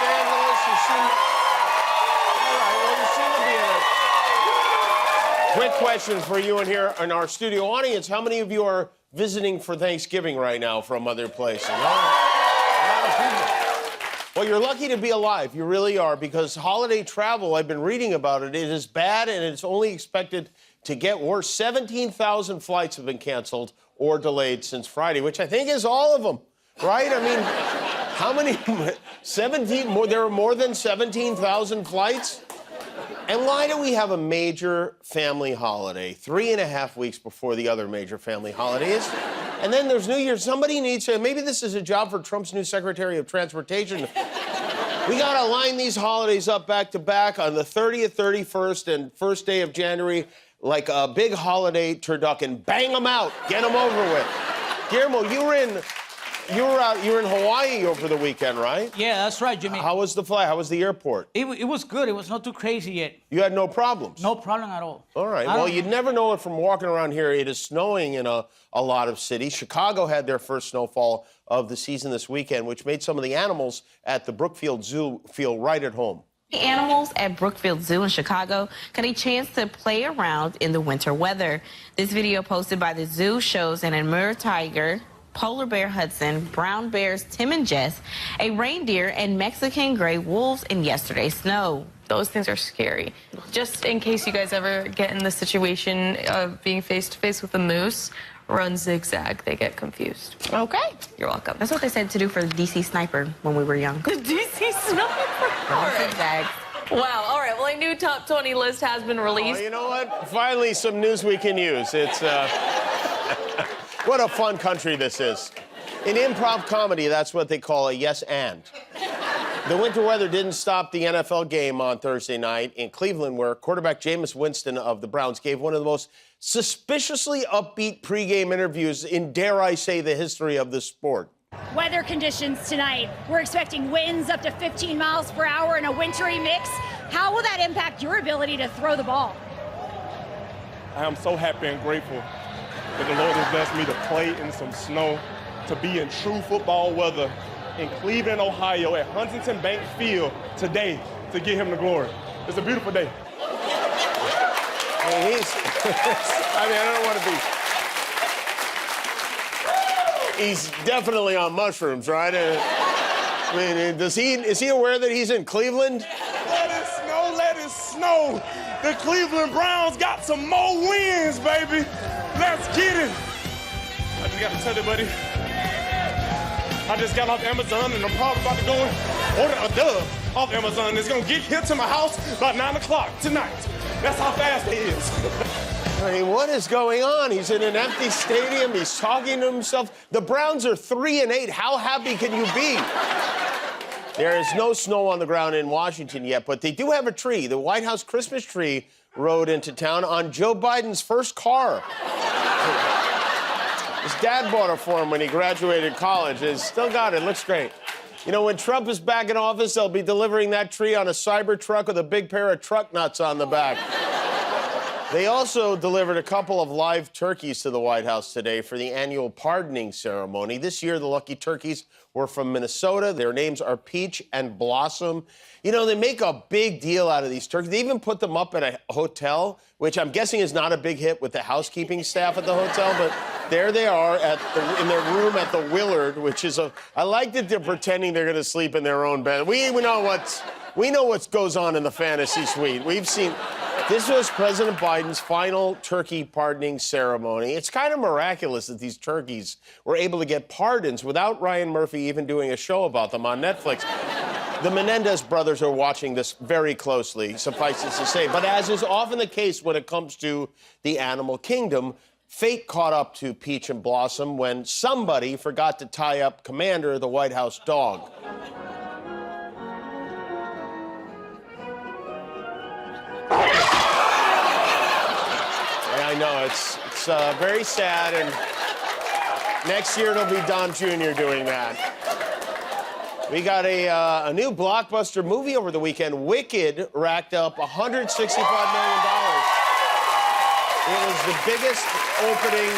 Angeles. You seem... All right, well, you seem to be in a... Quick question for you in here in our studio audience. How many of you are visiting for Thanksgiving right now from other places? A lot of people. Well, you're lucky to be alive. You really are, because holiday travel, I've been reading about it, it is bad, and it's only expected to get worse. 17,000 flights have been canceled or delayed since Friday, which I think is all of them, right? I mean, how many? 17 more? There are more than 17,000 flights? And why do we have a major family holiday 3.5 weeks before the other major family holidays? And then there's New Year's. Somebody needs to, maybe this is a job for Trump's new Secretary of Transportation. We gotta line these holidays up back to back on the 30th, 31st, and first day of January, like a big holiday turducken. Bang them out, get them over with. Guillermo, you were in Hawaii over the weekend, right? Yeah, that's right, Jimmy. How was the flight? How was the airport? It was good. It was not too crazy yet. You had no problems? No problem at all. All right. Well, you'd never know it from walking around here. It is snowing in a lot of cities. Chicago had their first snowfall of the season this weekend, which made some of the animals at the Brookfield Zoo feel right at home. The animals at Brookfield Zoo in Chicago got a chance to play around in the winter weather. This video posted by the zoo shows an Amur tiger, polar bear Hudson, brown bears Tim and Jess, a reindeer, and Mexican gray wolves in yesterday's snow. Those things are scary. Just in case you guys ever get in the situation of being face-to-face with a moose, run zigzag. They get confused. Okay. You're welcome. That's what they said to do for the DC sniper when we were young. The DC sniper? Run zigzags. Wow. All right. Well, a new top 20 list has been released. Oh, you know what? Finally, some news we can use. It's, what a fun country this is. In improv comedy, that's what they call a yes and. The winter weather didn't stop the NFL game on Thursday night in Cleveland, where quarterback Jameis Winston of the Browns gave one of the most suspiciously upbeat pregame interviews in, dare I say, the history of the sport. Weather conditions tonight. We're expecting winds up to 15 miles per hour in a wintry mix. How will that impact your ability to throw the ball? I am so happy and grateful that the Lord has blessed me to play in some snow, to be in true football weather in Cleveland, Ohio, at Huntington Bank Field today to give him the glory. It's a beautiful day. I mean, I don't want to be... He's definitely on mushrooms, right? I mean, is he aware that he's in Cleveland? Let it snow, let it snow. The Cleveland Browns got some more wins, baby. Let's get it. I just got to tell you, buddy. I just got off Amazon, and I'm probably about to go and order a dove off Amazon. It's going to get here to my house by 9 o'clock tonight. That's how fast it is. I mean, what is going on? He's in an empty stadium. He's talking to himself. The Browns are 3-8. How happy can you be? There is no snow on the ground in Washington yet, but they do have a tree. The White House Christmas tree rode into town on Joe Biden's first car. His dad bought it for him when he graduated college. He's still got it. Looks great. You know, when Trump is back in office, they'll be delivering that tree on a cyber truck with a big pair of truck nuts on the back. They also delivered a couple of live turkeys to the White House today for the annual pardoning ceremony. This year, the lucky turkeys were from Minnesota. Their names are Peach and Blossom. You know, they make a big deal out of these turkeys. They even put them up at a hotel, which I'm guessing is not a big hit with the housekeeping staff at the hotel, but there they are in their room at the Willard, which is I like that they're pretending they're going to sleep in their own bed. We know what goes on in the fantasy suite. We've seen... This was President Biden's final turkey pardoning ceremony. It's kind of miraculous that these turkeys were able to get pardons without Ryan Murphy even doing a show about them on Netflix. The Menendez brothers are watching this very closely, suffice it to say. But as is often the case when it comes to the animal kingdom, fate caught up to Peach and Blossom when somebody forgot to tie up Commander, the White House dog. I know, it's very sad, and next year it'll be Don Jr. doing that. We got a new blockbuster movie over the weekend. Wicked racked up $165 million. It was the biggest opening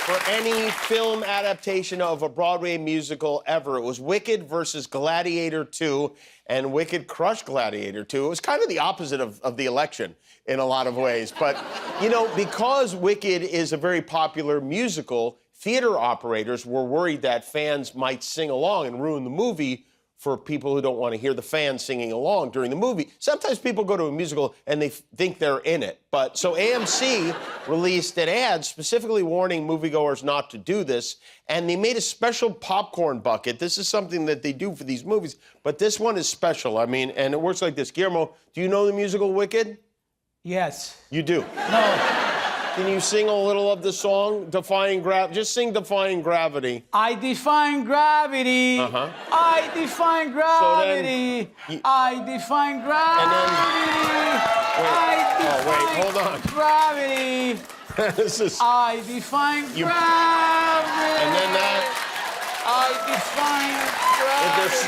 for any film adaptation of a Broadway musical ever. It was Wicked versus Gladiator 2, and Wicked crushed Gladiator 2. It was kind of the opposite of the election in a lot of ways. But, you know, because Wicked is a very popular musical, theater operators were worried that fans might sing along and ruin the movie for people who don't want to hear the fans singing along during the movie. Sometimes people go to a musical and they think they're in it. But so AMC released an ad specifically warning moviegoers not to do this, and they made a special popcorn bucket. This is something that they do for these movies, but this one is special. I mean, and it works like this. Guillermo, do you know the musical Wicked? Yes. You do? No. Can you sing a little of the song, Defying Gravity? Just sing Defying Gravity. I define gravity. Uh-huh. I define gravity. I define gravity. Hold on. Gravity. This is... I define gravity. And then that... I define gravity.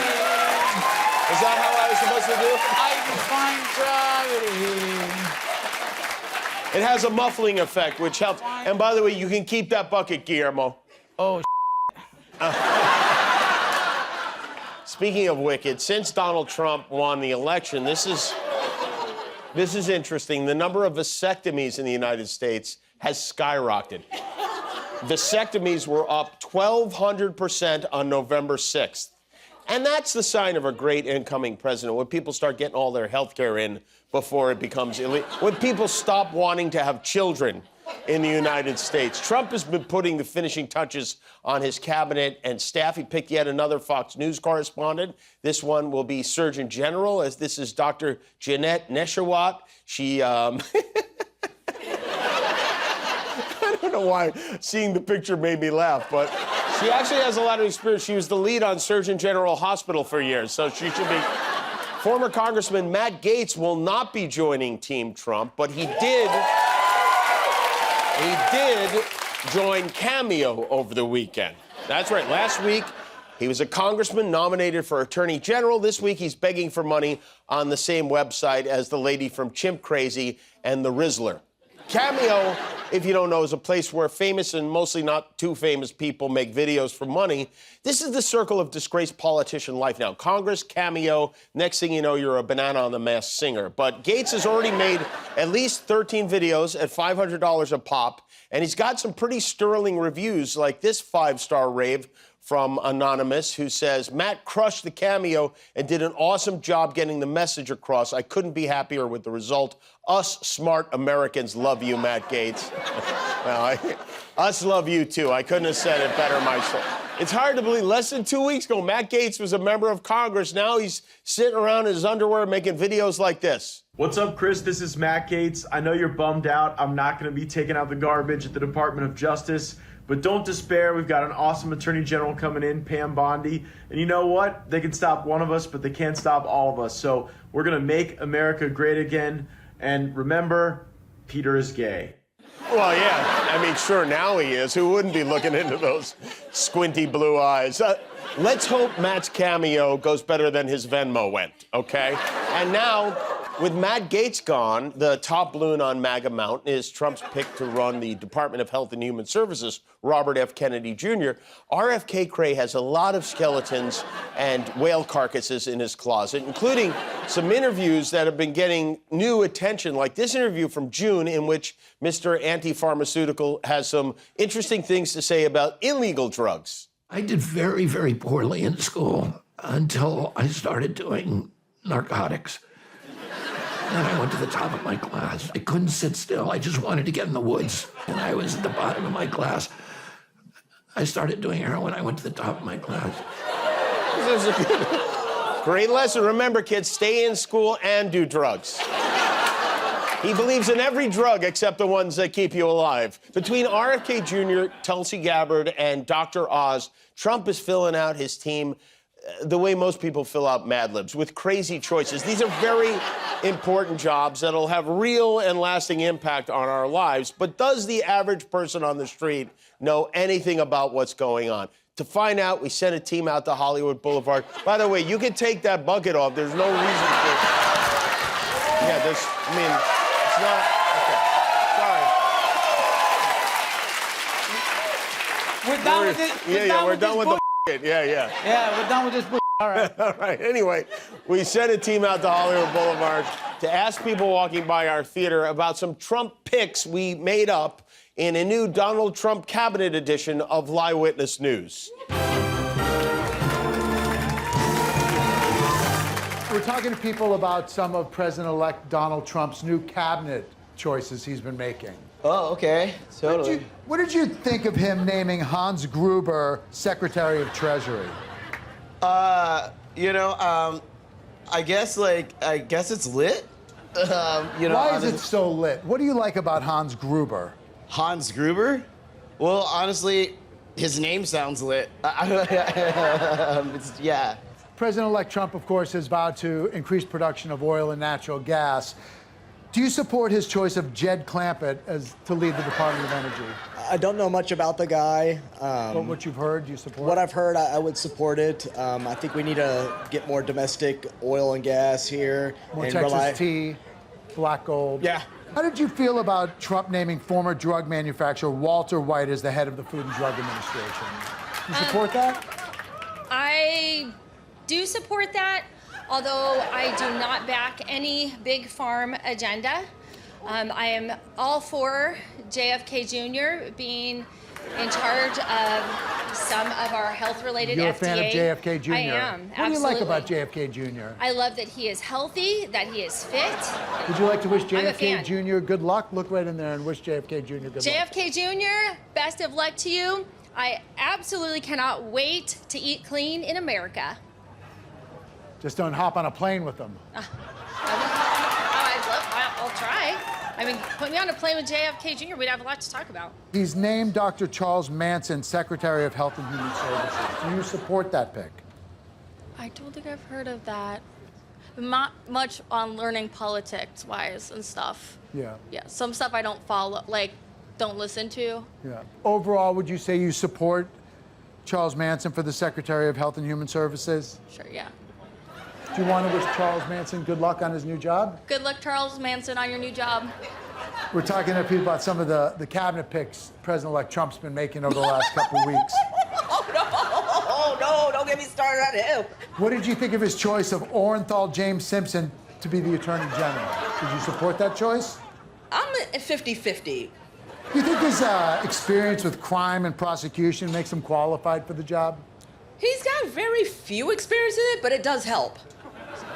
Is that how I was supposed to do it? I define gravity. It has a muffling effect, which helps. And by the way, you can keep that bucket, Guillermo. Oh, Speaking of Wicked, since Donald Trump won the election, this is interesting. The number of vasectomies in the United States has skyrocketed. Vasectomies were up 1,200% on November 6th. And that's the sign of a great incoming president, when people start getting all their health care in before it becomes illegal, when people stop wanting to have children in the United States. Trump has been putting the finishing touches on his cabinet and staff. He picked yet another Fox News correspondent. This one will be Surgeon General, as this is Dr. Jeanette Neshawat. She, I don't know why seeing the picture made me laugh, but she actually has a lot of experience. She was the lead on Surgeon General Hospital for years, so she should be. Former Congressman Matt Gaetz will not be joining Team Trump, but he did join Cameo over the weekend. That's right. Last week, he was a congressman nominated for Attorney General. This week, he's begging for money on the same website as the lady from Chimp Crazy and The Rizzler. Cameo, if you don't know, is a place where famous and mostly not too famous people make videos for money. This is the circle of disgraced politician life now. Congress, Cameo, next thing you know, you're a Banana on the Masked Singer. But Gaetz has already made at least 13 videos at $500 a pop, and he's got some pretty sterling reviews, like this 5-star rave from Anonymous, who says, Matt crushed the Cameo and did an awesome job getting the message across. I couldn't be happier with the result. Us smart Americans love you, Matt Gaetz. Well, us love you, too. I couldn't have said it better myself. It's hard to believe, less than 2 weeks ago, Matt Gaetz was a member of Congress. Now he's sitting around in his underwear making videos like this. What's up, Chris? This is Matt Gaetz. I know you're bummed out. I'm not going to be taking out the garbage at the Department of Justice. But don't despair. We've got an awesome Attorney General coming in, Pam Bondi. And you know what? They can stop one of us, but they can't stop all of us. So we're going to make America great again. And remember, Peter is gay. Well, yeah. I mean, sure, now he is. Who wouldn't be looking into those squinty blue eyes? Let's hope Matt's Cameo goes better than his Venmo went, okay? And now, with Matt Gaetz gone, the top balloon on MAGA Mountain is Trump's pick to run the Department of Health and Human Services, Robert F. Kennedy Jr. RFK Cray has a lot of skeletons and whale carcasses in his closet, including some interviews that have been getting new attention, like this interview from June, in which Mr. Anti-Pharmaceutical has some interesting things to say about illegal drugs. I did very, very poorly in school until I started doing narcotics. And I went to the top of my class. I couldn't sit still. I just wanted to get in the woods. And I was at the bottom of my class. I started doing heroin. I went to the top of my class. This is a great lesson. Remember, kids, stay in school and do drugs. He believes in every drug except the ones that keep you alive. Between RFK Jr., Tulsi Gabbard, and Dr. Oz, Trump is filling out his team the way most people fill out Mad Libs, with crazy choices. These are very important jobs that'll have real and lasting impact on our lives. But does the average person on the street know anything about what's going on? To find out, we sent a team out to Hollywood Boulevard. By the way, you can take that bucket off. There's no reason for... Yeah, there's... I mean, it's not... Okay. Sorry. We're done with it. We're done with the shit. Yeah. Yeah, we're done with this. All right. All right. Anyway, we sent a team out to Hollywood Boulevard to ask people walking by our theater about some Trump picks we made up in a new Donald Trump cabinet edition of Live Witness News. We're talking to people about some of President-elect Donald Trump's new cabinet choices he's been making. Oh, okay. Totally. What did you think of him naming Hans Gruber Secretary of Treasury? I guess it's lit. Why is it so lit? What do you like about Hans Gruber? Hans Gruber? Well, honestly, his name sounds lit. Yeah. President-elect Trump, of course, has vowed to increase production of oil and natural gas. Do you support his choice of Jed Clampett to lead the Department of Energy? I don't know much about the guy. But what you've heard, do you support? What I've heard, I would support it. I think we need to get more domestic oil and gas here. More Texas tea, black gold. Yeah. How did you feel about Trump naming former drug manufacturer Walter White as the head of the Food and Drug Administration? You support that? I do support that, although I do not back any big farm agenda. I am all for JFK Jr. being in charge of some of our health-related FDA. You're a fan of JFK Jr.? I am, What do you like absolutely. about JFK Jr.? I love that he is healthy, that he is fit. Would you like to wish I'm a JFK fan. Jr. good luck? Look right in there and wish JFK Jr. good luck. JFK Jr., best of luck to you. I absolutely cannot wait to eat clean in America. Just don't hop on a plane with them. I'll try. I mean, put me on a plane with JFK Jr., we'd have a lot to talk about. He's named Dr. Charles Manson Secretary of Health and Human Services. Do you support that pick? I don't think I've heard of that. Not much on learning politics-wise and stuff. Yeah. Yeah, some stuff I don't follow, don't listen to. Yeah. Overall, would you say you support Charles Manson for the Secretary of Health and Human Services? Sure, yeah. Do you want to wish Charles Manson good luck on his new job? Good luck, Charles Manson, on your new job. We're talking to people about some of the cabinet picks President-elect Trump's been making over the last couple of weeks. Oh, no, don't get me started on him. What did you think of his choice of Orenthal James Simpson to be the Attorney General? Did you support that choice? I'm at 50-50. Do you think his experience with crime and prosecution makes him qualified for the job? He's got very few experience in it, but it does help.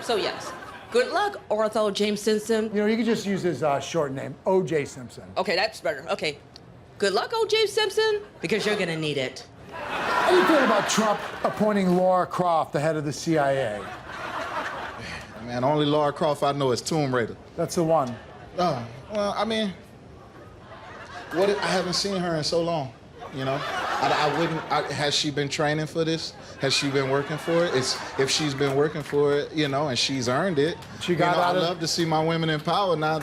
So, yes. Good luck, Orenthal James Simpson. You know, you could just use his short name, O.J. Simpson. Okay, that's better. Okay. Good luck, O.J. Simpson, because you're gonna need it. How do you feel about Trump appointing Laura Croft the head of the CIA? Man, only Laura Croft I know is Tomb Raider. That's the one. Well, I mean, I haven't seen her in so long, you know? Has she been training for this? Has she been working for it? If she's been working for it, you know, and she's earned it, She got out I'd love to see my women in power now.